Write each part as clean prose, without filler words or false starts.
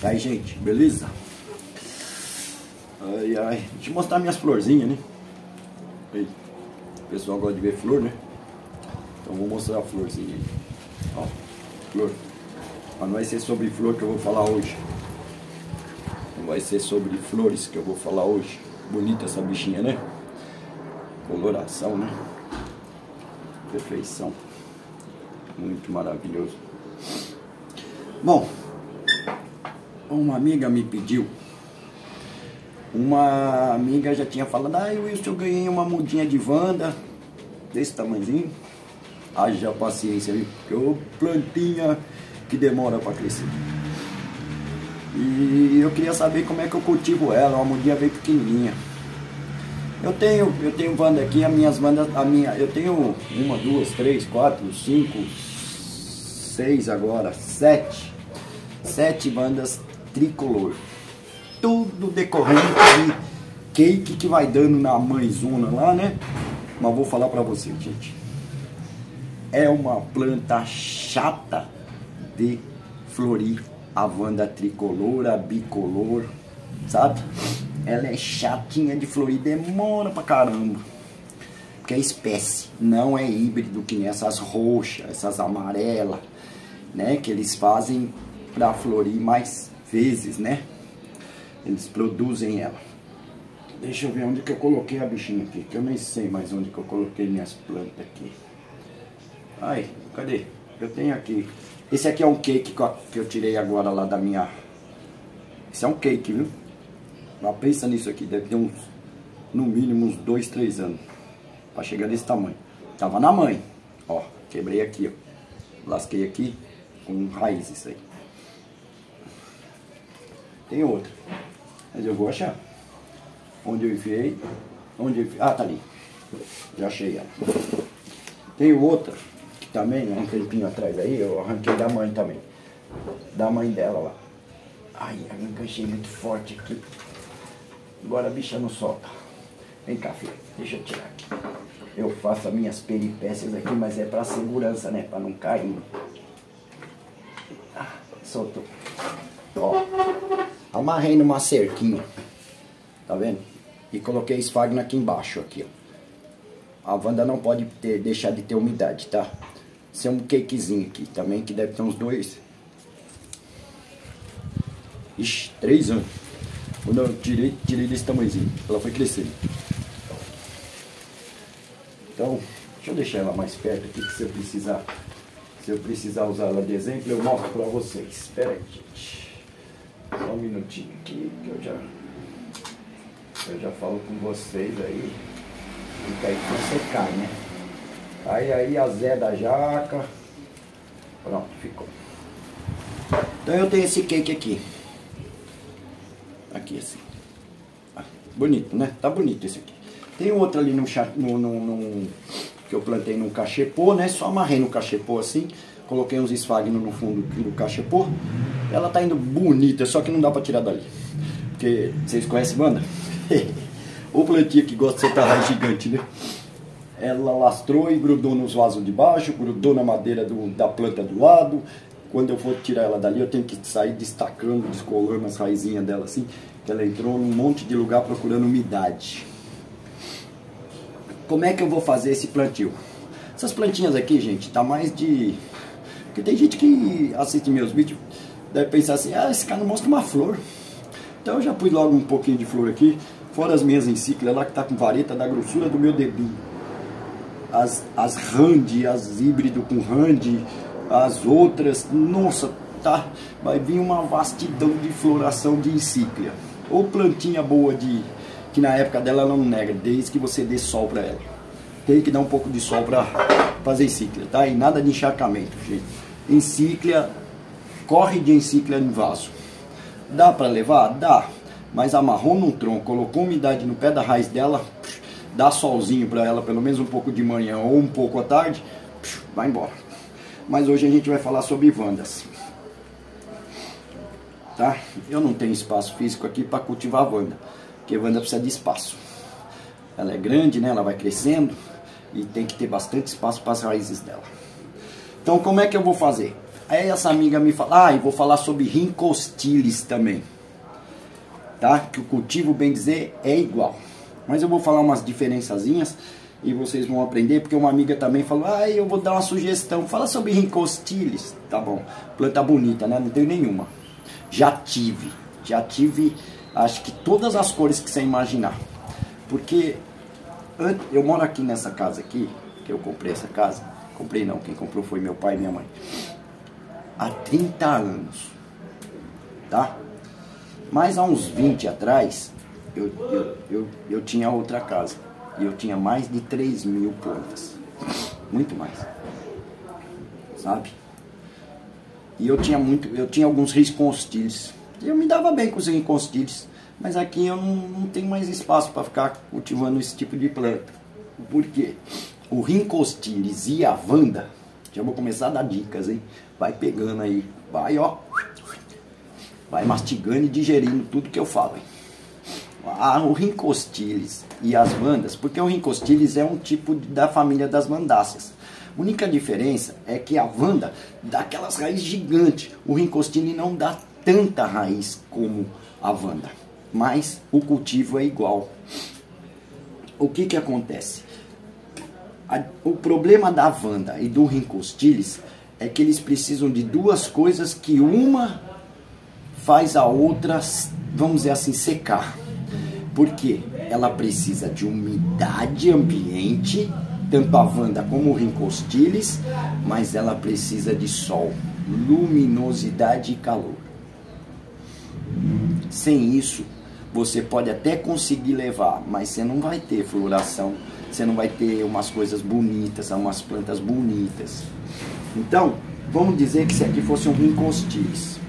Aí, gente, beleza? Ai, ai. Deixa eu mostrar minhas florzinhas, né? Aí. O pessoal gosta de ver flor, né? Então vou mostrar a florzinha aí. Ó, flor. Mas não vai ser sobre flor que eu vou falar hoje. Não vai ser sobre flores que eu vou falar hoje. Bonita essa bichinha, né? Coloração, né? Perfeição. Muito maravilhoso. Bom, uma amiga me pediu. Uma amiga já tinha falado: ah, Wilson, eu ganhei uma mudinha de Wanda desse tamanhozinho. Haja paciência, viu? Porque eu plantinha que demora para crescer. E eu queria saber como é que eu cultivo ela, uma mudinha bem pequenininha. Eu tenho Wanda aqui, as minhas Wandas, eu tenho 1, 2, 3, 4, 5, 6 agora, 7 Wandas tricolor. Tudo decorrente de cake que vai dando na mãezona lá, né? Mas vou falar pra vocês, gente. É uma planta chata de florir a Wanda tricolor, a bicolor, sabe? Ela é chatinha de florir, demora pra caramba. Porque é espécie, não é híbrido que nem essas roxas, essas amarelas, né? Que eles fazem pra florir mais vezes, né? Eles produzem ela. Deixa eu ver onde que eu coloquei a bichinha aqui, que eu nem sei mais onde que eu coloquei minhas plantas aqui. Ai, cadê? Eu tenho aqui. Esse aqui é um cake que eu tirei agora lá da minha... Esse é um cake, viu? Mas pensa nisso aqui, deve ter uns, no mínimo uns 2, 3 anos pra chegar nesse tamanho. Tava na mãe, ó, quebrei aqui, ó. Lasquei aqui com raízes aí. Tem outra, mas eu vou achar. Onde eu enfiei? Ah, tá ali. Já achei ela. Tem outra, que também, um tempinho atrás aí, eu arranquei da mãe também. Da mãe dela lá. Ai, eu enganchei muito forte aqui. Agora a bicha não solta. Vem cá, filho. Deixa eu tirar aqui. Eu faço as minhas peripécias aqui, mas é pra segurança, né? Pra não cair. Ah, soltou. Ó. Amarrei numa cerquinha. Tá vendo? E coloquei esfagno aqui embaixo, aqui, ó. A Wanda não pode deixar de ter umidade, tá? Esse é um cakezinho aqui também, que deve ter uns 2... Ixi, 3 anos. Quando eu tirei desse tamanhozinho. Ela foi crescendo. Então, deixa eu deixar ela mais perto aqui, que se eu precisar usar ela de exemplo, eu mostro pra vocês. Espera aí, gente. Só um minutinho aqui, que eu já falo com vocês aí. Fica aí que você cai, né? Aí a Zé da jaca. Pronto, ficou. Então eu tenho esse cake aqui. Aqui assim. Ah, bonito, né? Tá bonito esse aqui. Tem outro ali que eu plantei num cachepô, né? Só amarrei no cachepô assim. Coloquei uns esfagnos no fundo do cachepô. Ela tá indo bonita, só que não dá pra tirar dali. Porque vocês conhecem Wanda? O plantinha que gosta de soltar raiz gigante, né? Ela lastrou e grudou nos vasos de baixo, grudou na madeira da planta do lado. Quando eu for tirar ela dali, eu tenho que sair destacando, descolando as raizinhas dela assim, que ela entrou num monte de lugar procurando umidade. Como é que eu vou fazer esse plantio? Essas plantinhas aqui, gente, tá mais de... Porque tem gente que assiste meus vídeos, deve pensar assim: ah, esse cara não mostra uma flor. Então eu já pus logo um pouquinho de flor aqui, fora as minhas encíclicas lá que tá com vareta da grossura do meu dedinho. As Rand, as híbrido com Rand, as outras, nossa, tá, vai vir uma vastidão de floração de encíclia. Ou plantinha boa que na época dela ela não nega, desde que você dê sol pra ela. Tem que dar um pouco de sol pra fazer encíclia, tá? E nada de encharcamento, gente. Encíclia, corre de encíclia em vaso. Dá pra levar? Dá. Mas amarrou num tronco, colocou umidade no pé da raiz dela, dá solzinho pra ela, pelo menos um pouco de manhã ou um pouco à tarde, vai embora. Mas hoje a gente vai falar sobre Wandas. Tá? Eu não tenho espaço físico aqui para cultivar a Wanda, porque a Wanda precisa de espaço. Ela é grande, né? Ela vai crescendo e tem que ter bastante espaço para as raízes dela. Então como é que eu vou fazer? Aí essa amiga me fala, e vou falar sobre Rhincostilis também, tá? Que o cultivo, bem dizer, é igual. Mas eu vou falar umas diferençazinhas e vocês vão aprender, porque uma amiga também falou, eu vou dar uma sugestão, fala sobre Rhincostilis. Tá bom, planta bonita, né? Não tenho nenhuma. Já tive, acho que todas as cores que você imaginar. Porque eu moro aqui nessa casa aqui, que eu comprei essa casa. Comprei não, quem comprou foi meu pai e minha mãe. Há 30 anos, tá? Mas há uns 20 atrás, eu tinha outra casa. E eu tinha mais de 3.000 plantas. Muito mais. Sabe? E eu tinha alguns Rhincostilis. E eu me dava bem com os Rhincostilis. Mas aqui eu não tenho mais espaço para ficar cultivando esse tipo de planta. Por quê? O Rhincostilis e a Vanda, já vou começar a dar dicas, hein? Vai pegando aí, vai ó, vai mastigando e digerindo tudo que eu falo, hein? O Rhincostilis e as Vandas, porque o Rhincostilis é um tipo da família das Vandáceas. A única diferença é que a Vanda dá aquelas raízes gigantes. O Rhincostilis não dá tanta raiz como a Vanda, mas o cultivo é igual. O que acontece? O problema da Vanda e do Rhincostilis é que eles precisam de duas coisas que uma faz a outra, vamos dizer assim, secar. Porque ela precisa de umidade ambiente, tanto a Vanda como o Rhincostilis, mas ela precisa de sol, luminosidade e calor. Sem isso, você pode até conseguir levar, mas você não vai ter floração, você não vai ter umas coisas bonitas, umas plantas bonitas. Então, vamos dizer que se aqui fosse um Rhincostilis,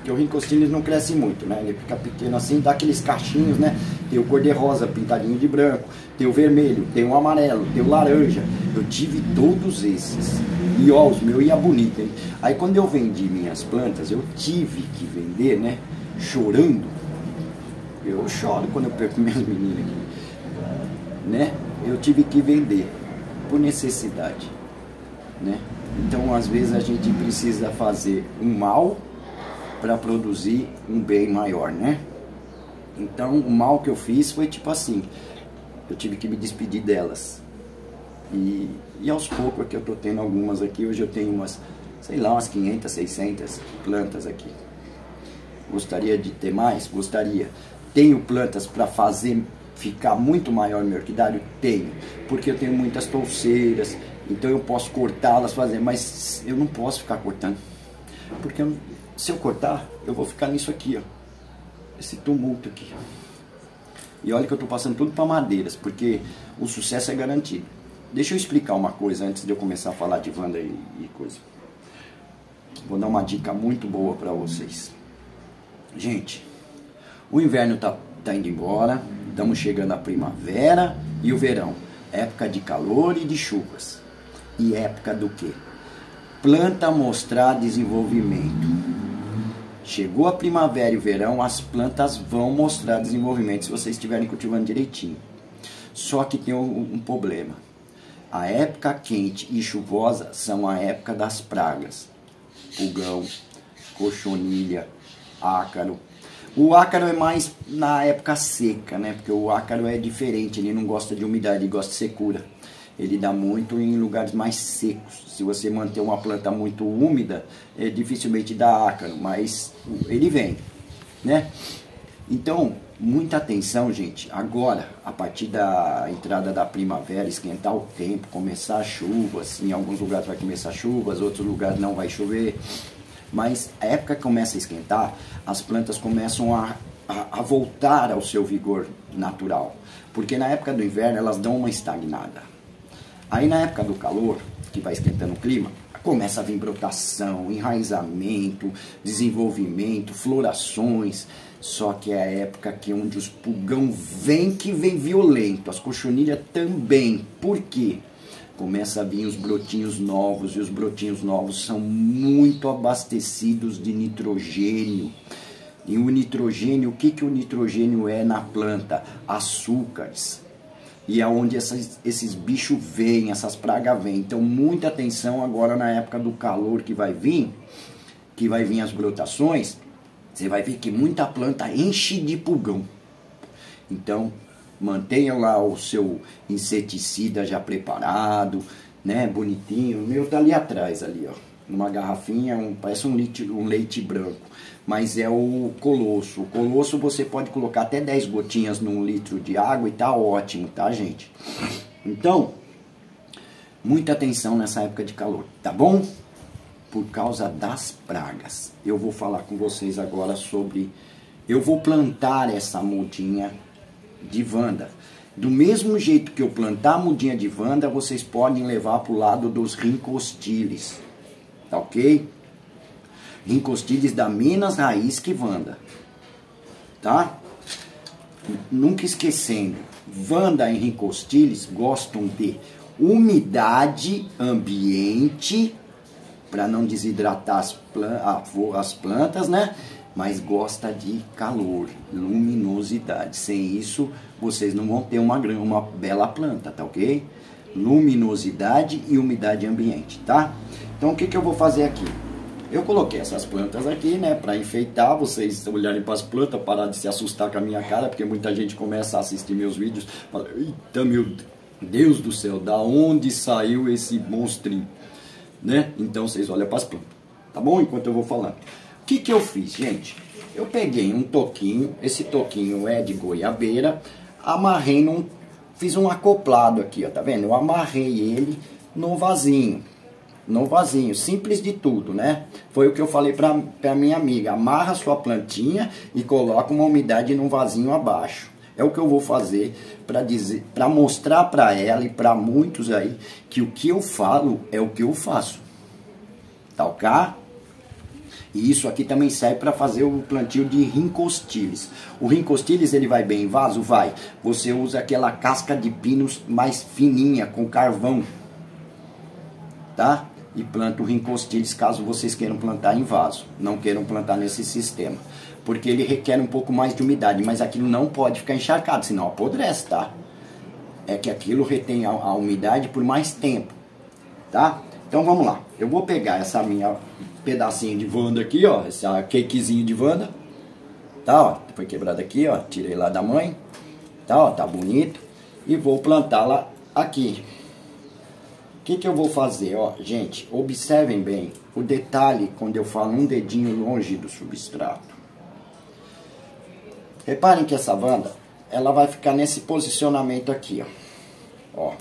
que o Rhincostilis não cresce muito, né? Ele fica pequeno assim, dá aqueles cachinhos, né? Tem o cor-de-rosa pintadinho de branco, tem o vermelho, tem o amarelo, tem o laranja. Eu tive todos esses. E ó, os meus ia bonito, hein? Aí quando eu vendi minhas plantas, eu tive que vender, né? Chorando. Eu choro quando eu perco minhas meninas aqui, né? Eu tive que vender por necessidade, né? Então às vezes a gente precisa fazer um mal para produzir um bem maior, né? Então o mal que eu fiz foi tipo assim, eu tive que me despedir delas. E aos poucos é que eu tô tendo algumas aqui. Hoje eu tenho umas, sei lá, umas 500, 600 plantas aqui. Gostaria de ter mais? Gostaria. Tenho plantas para fazer ficar muito maior meu orquidário? Tenho, porque eu tenho muitas touceiras, então eu posso cortá-las, fazer, mas eu não posso ficar cortando, porque se eu cortar, eu vou ficar nisso aqui, ó, esse tumulto aqui. E olha que eu estou passando tudo para madeiras, porque o sucesso é garantido. Deixa eu explicar uma coisa antes de eu começar a falar de Vanda e coisa. Vou dar uma dica muito boa para vocês. Gente, o inverno tá indo embora, estamos chegando à primavera e o verão. Época de calor e de chuvas. E época do quê? Planta mostrar desenvolvimento. Chegou a primavera e o verão, as plantas vão mostrar desenvolvimento se vocês estiverem cultivando direitinho. Só que tem um problema. A época quente e chuvosa são a época das pragas. Pulgão, cochonilha, ácaro. O ácaro é mais na época seca, né? Porque o ácaro é diferente, ele não gosta de umidade, ele gosta de secura. Ele dá muito em lugares mais secos. Se você manter uma planta muito úmida, dificilmente dá ácaro, mas ele vem, né? Então, muita atenção, gente. Agora, a partir da entrada da primavera, esquentar o tempo, começar a chuva, assim, em alguns lugares vai começar chuvas, outros lugares não vai chover. Mas a época que começa a esquentar, as plantas começam a voltar ao seu vigor natural. Porque na época do inverno elas dão uma estagnada. Aí na época do calor, que vai esquentando o clima, começa a vir brotação, enraizamento, desenvolvimento, florações. Só que é a época que onde os pulgão que vem violento, as cochonilhas também. Por quê? Começa a vir os brotinhos novos, e os brotinhos novos são muito abastecidos de nitrogênio. E o nitrogênio, o que o nitrogênio é na planta? Açúcares. E é onde esses bichos vêm, essas pragas vêm. Então muita atenção agora na época do calor que vai vir as brotações. Você vai ver que muita planta enche de pulgão. Então mantenham lá o seu inseticida já preparado, né, bonitinho. O meu tá ali atrás, ali, ó, numa garrafinha, parece um leite branco, mas é o Colosso. O Colosso você pode colocar até 10 gotinhas num litro de água e tá ótimo, tá, gente? Então, muita atenção nessa época de calor, tá bom? Por causa das pragas. Eu vou falar com vocês agora sobre... Eu vou plantar essa mudinha de Wanda. Do mesmo jeito que eu plantar a mudinha de Wanda, vocês podem levar para o lado dos rincostiles, tá ok? Rincostiles da Minas Raiz que Wanda, tá? Nunca esquecendo, Wanda e rincostiles gostam de umidade ambiente, para não desidratar as plantas, né? Mas gosta de calor, luminosidade. Sem isso, vocês não vão ter uma bela planta, tá ok? Luminosidade e umidade ambiente, tá? Então, o que eu vou fazer aqui? Eu coloquei essas plantas aqui, né, para enfeitar, vocês olharem para as plantas, parar de se assustar com a minha cara, porque muita gente começa a assistir meus vídeos e fala, eita, meu Deus do céu, da onde saiu esse monstrinho? Né? Então, vocês olham para as plantas, tá bom? Enquanto eu vou falando. O que eu fiz, gente? Eu peguei um toquinho, esse toquinho é de goiabeira, amarrei fiz um acoplado aqui, ó, tá vendo? Eu amarrei ele no vasinho, simples de tudo, né? Foi o que eu falei pra minha amiga, amarra a sua plantinha e coloca uma umidade num vasinho abaixo. É o que eu vou fazer para mostrar para ela e para muitos aí que o que eu falo é o que eu faço, tá ok? E isso aqui também serve para fazer o plantio de rincostiles. O rincostiles, ele vai bem em vaso? Vai. Você usa aquela casca de pinos mais fininha, com carvão, tá? E planta o rincostiles caso vocês queiram plantar em vaso. Não queiram plantar nesse sistema. Porque ele requer um pouco mais de umidade, mas aquilo não pode ficar encharcado, senão apodrece, tá? É que aquilo retém a umidade por mais tempo, tá? Então vamos lá. Eu vou pegar essa minha pedacinho de Wanda aqui, ó, esse cakezinho de Wanda, tá, ó, foi quebrado aqui, ó, tirei lá da mãe, tá, ó, tá bonito, e vou plantá-la aqui. O que eu vou fazer, ó, gente, observem bem o detalhe quando eu falo um dedinho longe do substrato. Reparem que essa Wanda, ela vai ficar nesse posicionamento aqui, ó.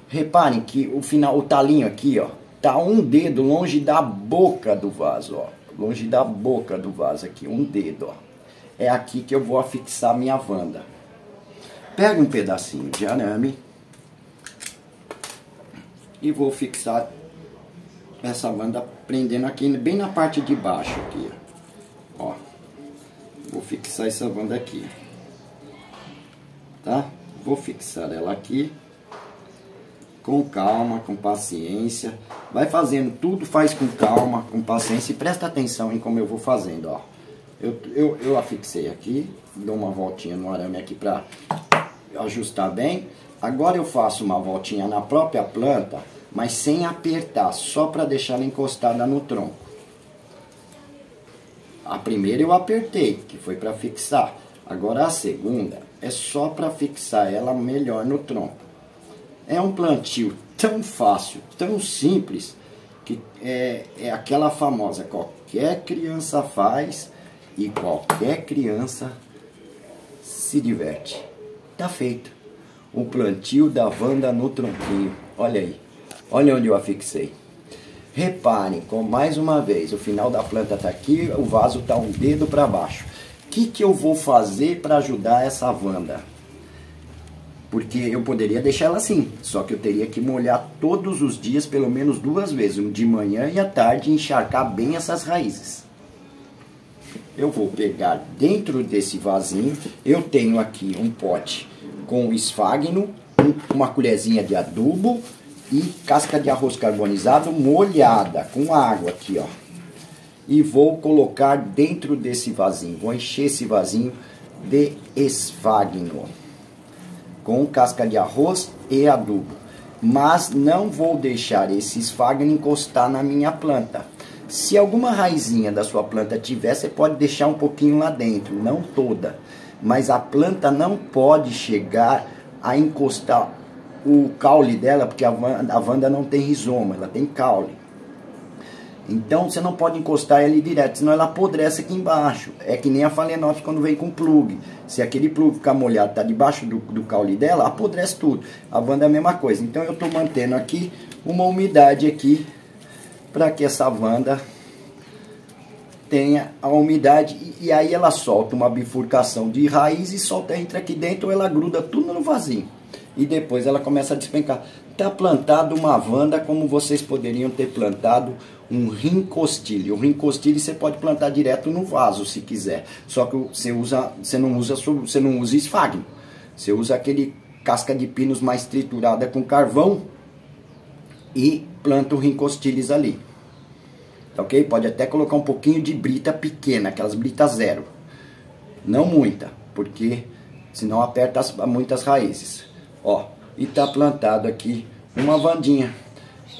Reparem que o talinho aqui, ó, tá um dedo longe da boca do vaso, ó. Longe da boca do vaso aqui, um dedo, ó. É aqui que eu vou afixar minha Wanda. Pega um pedacinho de arame e vou fixar essa Wanda prendendo aqui bem na parte de baixo aqui, ó. Vou fixar essa Wanda aqui, tá? Vou fixar ela aqui. Com calma, com paciência. Vai fazendo tudo, faz com calma, com paciência. E presta atenção em como eu vou fazendo, ó. Eu afixei aqui. Dou uma voltinha no arame aqui para ajustar bem. Agora eu faço uma voltinha na própria planta, mas sem apertar. Só para deixar ela encostada no tronco. A primeira eu apertei, que foi para fixar. Agora a segunda é só para fixar ela melhor no tronco. É um plantio tão fácil, tão simples, que é aquela famosa, qualquer criança faz e qualquer criança se diverte. Tá feito. O plantio da Wanda no tronquinho. Olha aí. Olha onde eu afixei. Reparem, mais uma vez, o final da planta tá aqui, o vaso tá um dedo para baixo. O que eu vou fazer para ajudar essa Wanda? Porque eu poderia deixar ela assim, só que eu teria que molhar todos os dias, pelo menos 2 vezes, de manhã e à tarde, e encharcar bem essas raízes. Eu vou pegar dentro desse vasinho, eu tenho aqui um pote com esfagno, uma colherzinha de adubo e casca de arroz carbonizado molhada com água aqui, ó. E vou colocar dentro desse vasinho, vou encher esse vasinho de esfagno. com casca de arroz e adubo. Mas não vou deixar esse esfagno encostar na minha planta. Se alguma raizinha da sua planta tiver, você pode deixar um pouquinho lá dentro, não toda. Mas a planta não pode chegar a encostar o caule dela, porque a Wanda não tem rizoma, ela tem caule. Então você não pode encostar ele direto, senão ela apodrece aqui embaixo. É que nem a Phalaenopsis quando vem com plug. Se aquele plug ficar molhado, tá debaixo do caule dela, apodrece tudo. A Wanda é a mesma coisa. Então eu estou mantendo aqui uma umidade aqui, para que essa Wanda tenha a umidade. E aí ela solta uma bifurcação de raiz e solta, entra aqui dentro, ou ela gruda tudo no vasinho. E depois ela começa a despencar. Está plantado uma Wanda como vocês poderiam ter plantado um Rincostyle. O Rincostyle você pode plantar direto no vaso se quiser. Só que você não usa esfagno. Você usa aquele casca de pinos mais triturada com carvão e planta o Rincostyles ali. Tá ok? Pode até colocar um pouquinho de brita pequena, aquelas brita zero. Não muita, porque senão aperta muitas raízes. Ó, e tá plantado aqui uma Wandinha.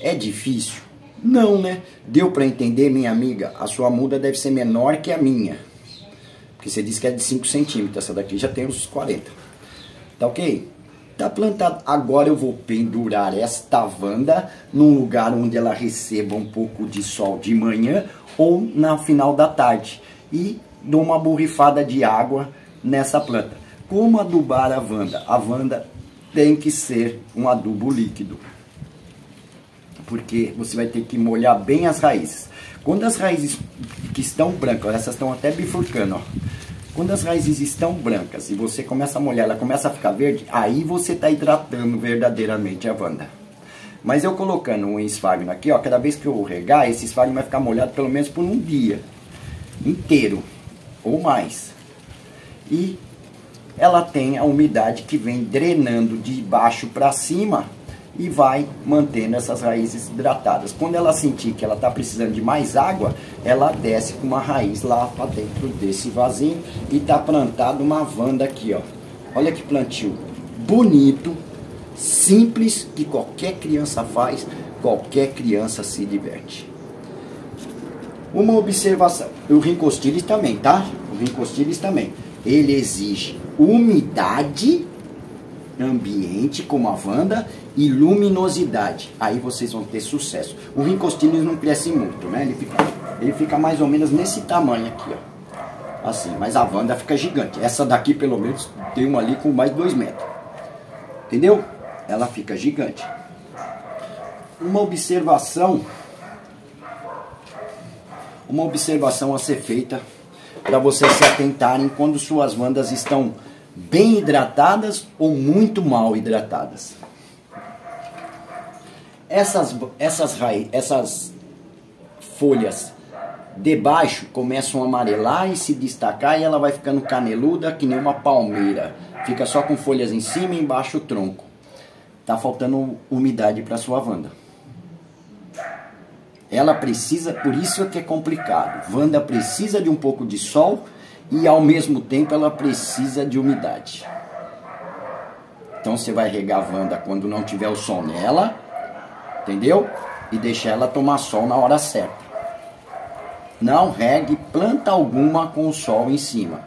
É difícil? Não, né? Deu para entender, minha amiga? A sua muda deve ser menor que a minha. Porque você disse que é de 5 centímetros. Essa daqui já tem uns 40. Tá ok? Tá plantado. Agora eu vou pendurar esta Wanda num lugar onde ela receba um pouco de sol de manhã ou no final da tarde. E dou uma borrifada de água nessa planta. Como adubar a Wanda? A Wanda tem que ser um adubo líquido, porque você vai ter que molhar bem as raízes. Quando as raízes que estão brancas, essas estão até bifurcando, ó. Quando as raízes estão brancas e você começa a molhar, ela começa a ficar verde, aí você está hidratando verdadeiramente a Wanda. Mas eu colocando um esfagno aqui, ó, cada vez que eu regar, esse esfagno vai ficar molhado pelo menos por um dia inteiro ou mais. E ela tem a umidade que vem drenando de baixo para cima e vai mantendo essas raízes hidratadas. Quando ela sentir que ela está precisando de mais água, ela desce com uma raiz lá para dentro desse vasinho e tá plantado uma Wanda aqui, ó. Olha que plantio bonito, simples, que qualquer criança faz, qualquer criança se diverte. Uma observação, o Rincostyles também, tá? O Rincostyles também. Ele exige umidade ambiente, como a Wanda, e luminosidade. Aí vocês vão ter sucesso. O Rincostyles não cresce muito, né? Ele fica mais ou menos nesse tamanho aqui, ó. Assim, mas a Wanda fica gigante. Essa daqui, pelo menos, tem uma ali com mais de 2 metros. Entendeu? Ela fica gigante. Uma observação a ser feita para vocês se atentarem quando suas Wandas estão bem hidratadas ou muito mal hidratadas. Essas folhas de baixo começam a amarelar e se destacar, e ela vai ficando caneluda que nem uma palmeira. Fica só com folhas em cima e embaixo o tronco. Tá faltando umidade para sua Wanda. Ela precisa, por isso é que é complicado. Wanda precisa de um pouco de sol e ao mesmo tempo ela precisa de umidade. Então você vai regar a Wanda quando não tiver o sol nela, entendeu? E deixar ela tomar sol na hora certa. Não regue planta alguma com o sol em cima.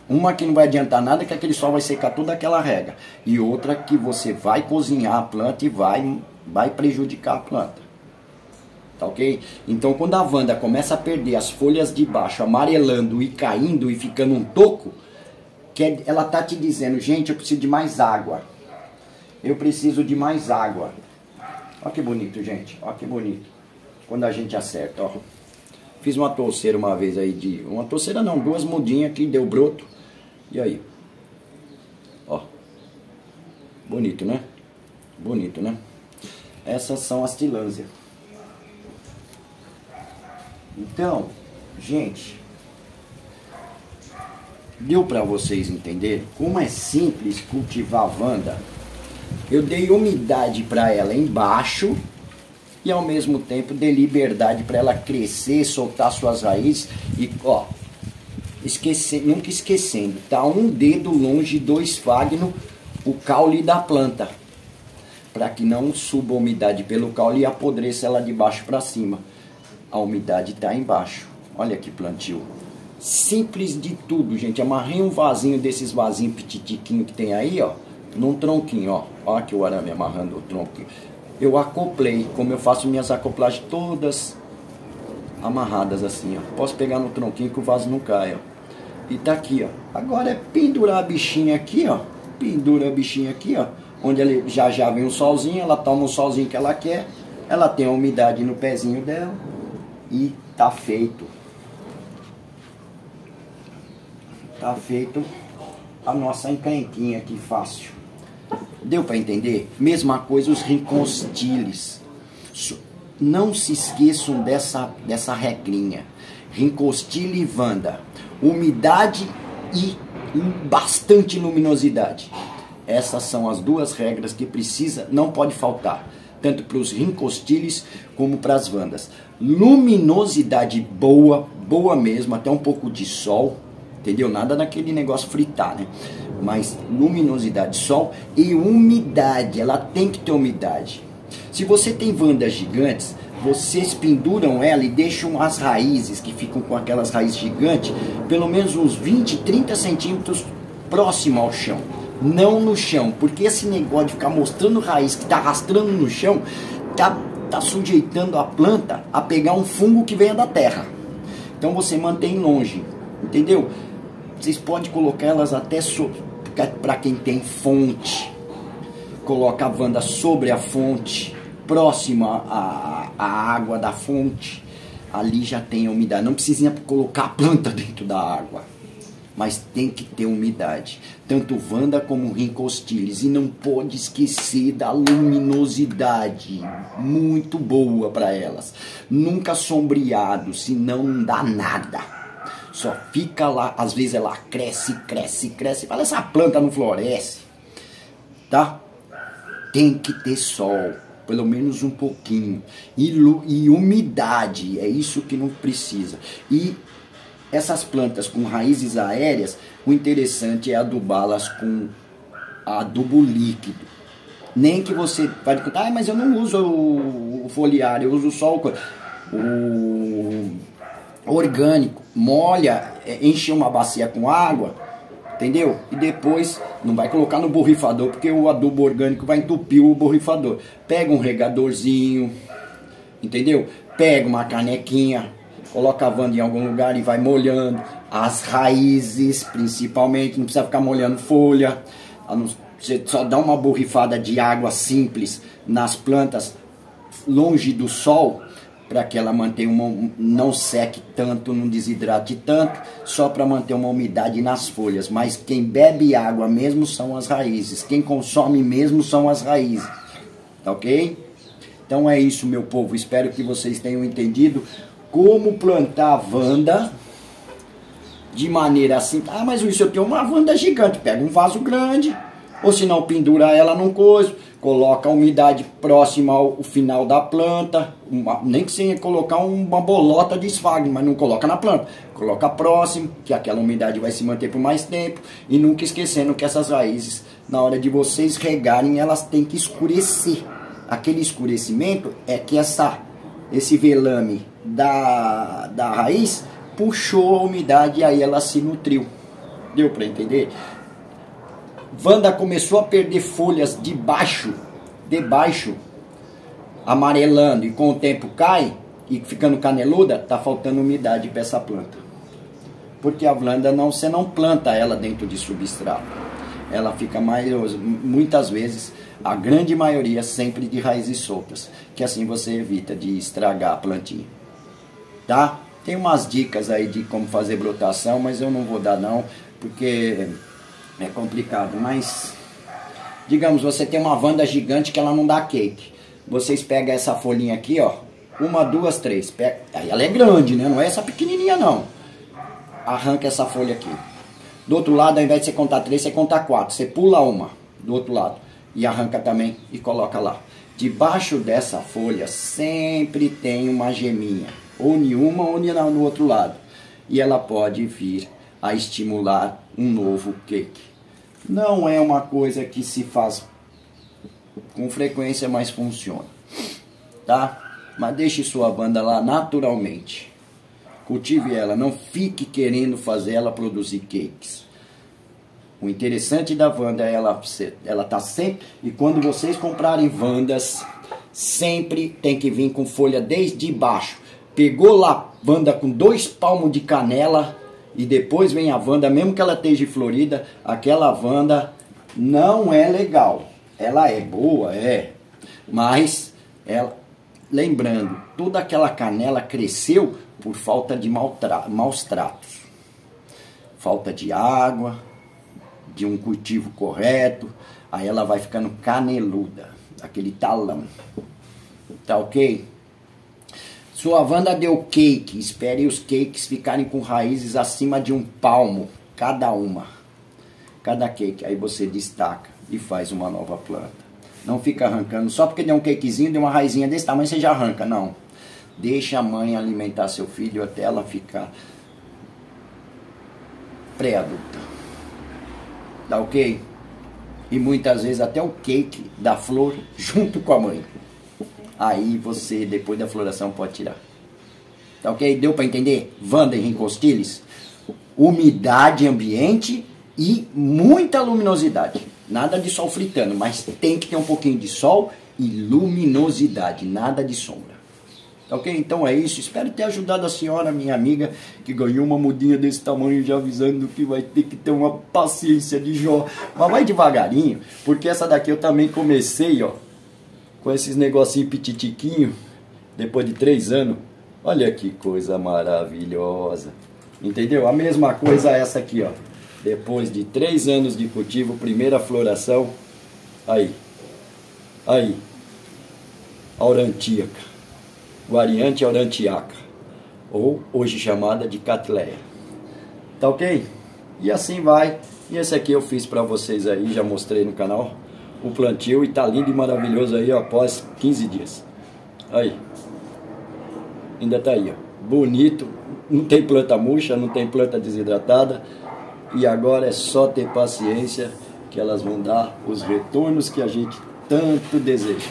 Uma que não vai adiantar nada, que aquele sol vai secar toda aquela rega. E outra que você vai cozinhar a planta e vai prejudicar a planta. Tá ok? Então quando a Wanda começa a perder as folhas de baixo, amarelando e caindo e ficando um toco, ela tá te dizendo, gente, eu preciso de mais água. Eu preciso de mais água. Olha que bonito, gente. Olha que bonito. Quando a gente acerta, ó. Fiz uma touceira uma vez aí uma touceira não, 2 mudinhas que deu broto. E aí? Ó. Bonito, né? Bonito, né? Essas são as tilânsias. Então, gente, deu para vocês entenderem como é simples cultivar a Wanda? Eu dei umidade para ela embaixo e ao mesmo tempo dei liberdade para ela crescer, soltar suas raízes e, ó, nunca esquecendo, tá um dedo longe do esfagno o caule da planta, para que não suba a umidade pelo caule e apodreça ela de baixo para cima. A umidade está embaixo. Olha que plantio. Simples de tudo, gente. Amarrei um vasinho desses vasinhos petitiquinhos que tem aí, ó, num tronquinho, ó. Ó aqui o arame amarrando o tronquinho. Eu acoplei, como eu faço minhas acoplagens todas amarradas assim, ó. Posso pegar no tronquinho que o vaso não cai, ó. E tá aqui, ó. Agora é pendurar a bichinha aqui, ó. Pendura a bichinha aqui, ó. Onde ela, já vem o solzinho, ela toma o solzinho que ela quer. Ela tem a umidade no pezinho dela. E tá feito. Tá feito a nossa encrenquinha aqui fácil. Deu para entender? Mesma coisa os rincostiles. Não se esqueçam dessa regrinha. Rincostile e Wanda. Umidade e bastante luminosidade. Essas são as duas regras que precisa, não pode faltar. Tanto para os rincostiles como para as Wandas. Luminosidade boa, boa mesmo, até um pouco de sol. Entendeu? Nada daquele negócio fritar, né? Mas luminosidade, sol e umidade. Ela tem que ter umidade. Se você tem Wandas gigantes, vocês penduram ela e deixam as raízes, que ficam com aquelas raízes gigantes, pelo menos uns 20, 30 centímetros próximo ao chão. Não no chão, porque esse negócio de ficar mostrando raiz que está arrastando no chão, tá sujeitando a planta a pegar um fungo que venha da terra. Então você mantém longe, entendeu? Vocês podem colocar elas até para quem tem fonte. Coloca a Wanda sobre a fonte, próxima à água da fonte. Ali já tem a umidade. Não precisa colocar a planta dentro da água, mas tem que ter umidade. Tanto Wanda como rincostiles. E não pode esquecer da luminosidade. Muito boa para elas. Nunca sombreado, senão não dá nada. Só fica lá, às vezes ela cresce, cresce, cresce. Fala, essa planta não floresce. Tá? Tem que ter sol, pelo menos um pouquinho. E umidade, é isso que não precisa. E essas plantas com raízes aéreas, o interessante é adubá-las com adubo líquido. Nem que você vai contar, mas eu não uso o foliário, eu uso só o orgânico. Molha, enche uma bacia com água, entendeu? E depois não vai colocar no borrifador, porque o adubo orgânico vai entupir o borrifador. Pega um regadorzinho, entendeu? Pega uma canequinha, coloca a Wanda em algum lugar e vai molhando as raízes, principalmente. Não precisa ficar molhando folha. Você só dá uma borrifada de água simples nas plantas, longe do sol, para que ela mantenha não seque tanto, não desidrate tanto, só para manter uma umidade nas folhas. Mas quem bebe água mesmo são as raízes, quem consome mesmo são as raízes, tá ok? Então é isso, meu povo, espero que vocês tenham entendido como plantar a Wanda de maneira assim. Ah, mas isso eu tenho uma Wanda gigante, pega um vaso grande, ou se não pendura ela num coiso, coloca a umidade próxima ao final da planta, nem que você colocar uma bolota de esfagno, mas não coloca na planta, coloca próximo, que aquela umidade vai se manter por mais tempo, e nunca esquecendo que essas raízes, na hora de vocês regarem, elas têm que escurecer. Aquele escurecimento é que esse velame da raiz puxou a umidade e aí ela se nutriu. Deu para entender? Wanda começou a perder folhas debaixo, amarelando, e com o tempo cai e ficando caneluda, tá faltando umidade para essa planta. Porque a Wanda você não planta ela dentro de substrato. Ela fica muitas vezes, a grande maioria, sempre de raízes soltas, que assim você evita de estragar a plantinha. Tá? Tem umas dicas aí de como fazer brotação, mas eu não vou dar não, porque é complicado. Mas, digamos, você tem uma Wanda gigante que ela não dá cake. Vocês pegam essa folhinha aqui, ó, 1, 2, 3. Aí ela é grande, né? Não é essa pequenininha, não. Arranca essa folha aqui. Do outro lado, ao invés de você contar 3, você conta 4. Você pula uma do outro lado e arranca também e coloca lá. Debaixo dessa folha sempre tem uma geminha. Ou em uma ou no outro lado. E ela pode vir a estimular um novo cake. Não é uma coisa que se faz com frequência, mas funciona, tá? Mas deixe sua Wanda lá naturalmente. Cultive ela, não fique querendo fazer ela produzir cakes. O interessante da Wanda é ela tá sempre... E quando vocês comprarem Wandas, sempre tem que vir com folha desde baixo. Pegou lá Wanda com 2 palmos de canela e depois vem a Wanda, mesmo que ela esteja florida, aquela Wanda não é legal. Ela é boa, mas ela, lembrando, toda aquela canela cresceu por falta de maus tratos. Falta de água, de um cultivo correto, aí ela vai ficando caneluda, aquele talão. Tá ok? Sua Wanda deu cake, espere os cakes ficarem com raízes acima de 1 palmo, cada cake, aí você destaca e faz uma nova planta. Não fica arrancando, só porque deu um cakezinho, deu uma raizinha desse tamanho, você já arranca, não. Deixa a mãe alimentar seu filho até ela ficar pré-adulta. Tá ok? E muitas vezes até o cake da flor junto com a mãe. Aí você, depois da floração, pode tirar. Tá ok? Deu para entender? Wanda e Rincostilis. Umidade ambiente e muita luminosidade. Nada de sol fritando, mas tem que ter um pouquinho de sol e luminosidade. Nada de sombra. Tá ok? Então é isso. Espero ter ajudado a senhora, minha amiga, que ganhou uma mudinha desse tamanho, já avisando que vai ter que ter uma paciência de Jó. Mas vai devagarinho, porque essa daqui eu também comecei, ó, com esses negocinhos pititiquinho, depois de 3 anos. Olha que coisa maravilhosa. Entendeu? A mesma coisa essa aqui, ó. Depois de 3 anos de cultivo, primeira floração. Aí. Aurantiaca. Variante aurantiaca. Ou hoje chamada de Cattleya. Tá ok? E assim vai. E esse aqui eu fiz pra vocês aí, já mostrei no canal. O plantio e tá lindo e maravilhoso aí, ó, após 15 dias. Aí. Ainda tá aí, ó. Bonito. Não tem planta murcha, não tem planta desidratada. E agora é só ter paciência que elas vão dar os retornos que a gente tanto deseja.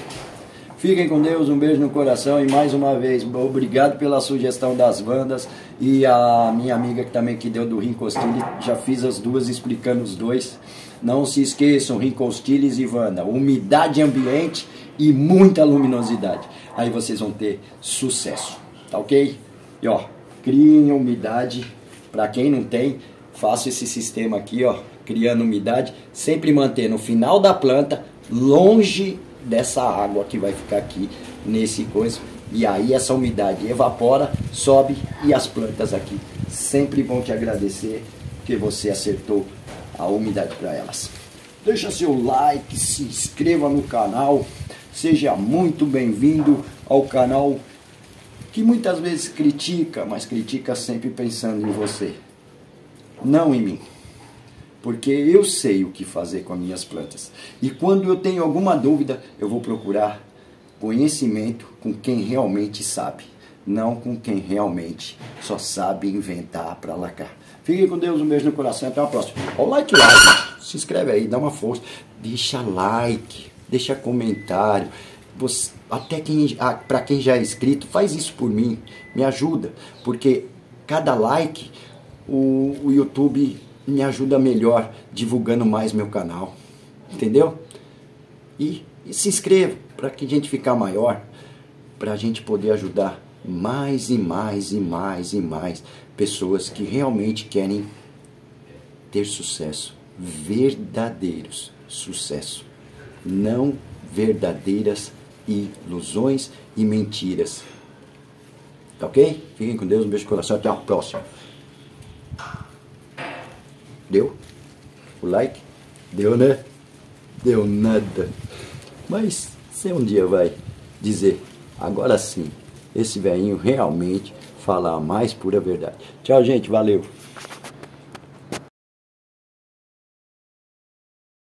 Fiquem com Deus, um beijo no coração e mais uma vez, obrigado pela sugestão das Wandas e a minha amiga que também que deu do Rincostilis, já fiz as duas explicando os dois. Não se esqueçam, Rincostilis e Wanda, umidade ambiente e muita luminosidade. Aí vocês vão ter sucesso, tá ok? E ó, criem umidade, para quem não tem, faça esse sistema aqui, ó, criando umidade, sempre manter no final da planta, longe dessa água que vai ficar aqui nesse coisa, e aí essa umidade evapora, sobe e as plantas aqui sempre vão te agradecer que você acertou a umidade para elas. Deixa seu like, se inscreva no canal, seja muito bem-vindo ao canal que muitas vezes critica, mas critica sempre pensando em você, não em mim. Porque eu sei o que fazer com as minhas plantas. E quando eu tenho alguma dúvida, eu vou procurar conhecimento com quem realmente sabe. Não com quem realmente só sabe inventar para lacrar. Fiquem com Deus, um beijo no coração, até a próxima. Olha o like lá, gente. Se inscreve aí, dá uma força. Deixa like, deixa comentário. Você, até para quem já é inscrito, faz isso por mim. Me ajuda. Porque cada like, o YouTube me ajuda melhor, divulgando mais meu canal, entendeu? E se inscreva, para que a gente ficar maior, para a gente poder ajudar mais e mais e mais e mais pessoas que realmente querem ter sucesso, verdadeiros sucesso, não verdadeiras ilusões e mentiras. Tá ok? Fiquem com Deus, um beijo no coração, até a próxima. Deu? O like? Deu, né? Deu nada. Mas você um dia vai dizer, agora sim, esse velhinho realmente fala a mais pura verdade. Tchau, gente. Valeu.